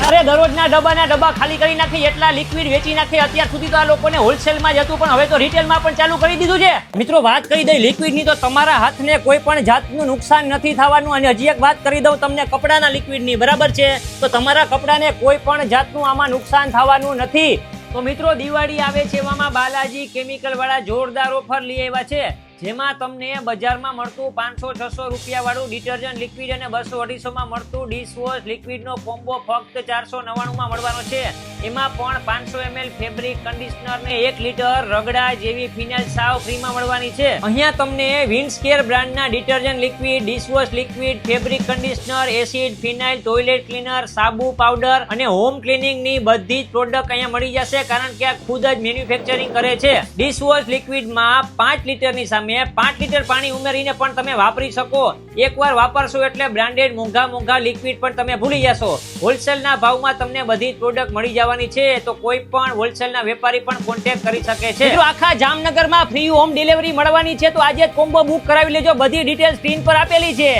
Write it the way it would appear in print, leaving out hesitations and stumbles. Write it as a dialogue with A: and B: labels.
A: અરે દરરોજના ડબ્બા ખાલી કરી નાખી, એટલા લિક્વિડ વેચી નાખી. અત્યાર સુધી તો આ લોકોને હોલસેલમાં જ હતું, પણ હવે તો રિટેલમાં પણ ચાલુ કરી દીધું છે. મિત્રો વાત કરી દઈ લિક્વિડની, તો તમારા હાથને કોઈ પણ જાતનું નુકસાન નથી થવાનું. અને હજી એક વાત કરી દઉં તમને કપડાના લિક્વિડની, બરાબર છે? તો તમારા કપડાને કોઈ પણ જાતનું આમાં નુકસાન થવાનું નથી. તો મિત્રો દિવાળી આવે છે, એવામાં બાલાજી કેમિકલ વાળા જોરદાર ઓફર લઈ આવ્યા છે, જેમાં તમને બજારમાં મળતું 500-600 રૂપિયા વાળું ડિટર્જન્ટ લિક્વિડ અને 200-250 માં મળતું ડિશવોશ લિક્વિડનો કોમ્બો ફક્ત 499 માં મળવાનો છે. એમાં પણ 500 ml ફેબ્રિક કન્ડિશનર ને 1 લીટર રગડા જેવી ફિનાઇલ સાવ ફ્રીમાં મળવાની છે. અહીંયા તમને વિન્ડ્સ કેર બ્રાન્ડના detergent liquid, dishwash liquid, fabric conditioner, acid, phenyl, toilet cleaner, સાબુ પાવડર અને હોમ ક્લીનિંગની બધી જ પ્રોડક્ટ અહીંયા મળી જશે, કારણ કે આ ખુદ જ મેન્યુફેક્ચરિંગ કરે છે. ડિશવોશ લિક્વિડમાં 5 લીટરની સામે 5 લીટર પાણી ઉમેરીને પણ તમે વાપરી શકો. એકવાર વાપરશો એટલે બ્રાન્ડેડ મોંઘા લિક્વિડ પણ તમે ભૂલી જશો. હોલસેલના ભાવમાં તમને બધી પ્રોડક્ટ મળી જવાની છે, તો કોઈ પણ હોલસેલના વેપારી પણ કોન્ટેક્ટ કરી શકે છે. મિત્રો આખા જામનગરમાં ફ્રી હોમ ડિલિવરી મળવાની છે, તો આજે જ કોમ્બો બુક કરાવી લેજો. બધી ડિટેલ સ્ક્રીન પર આપેલી છે.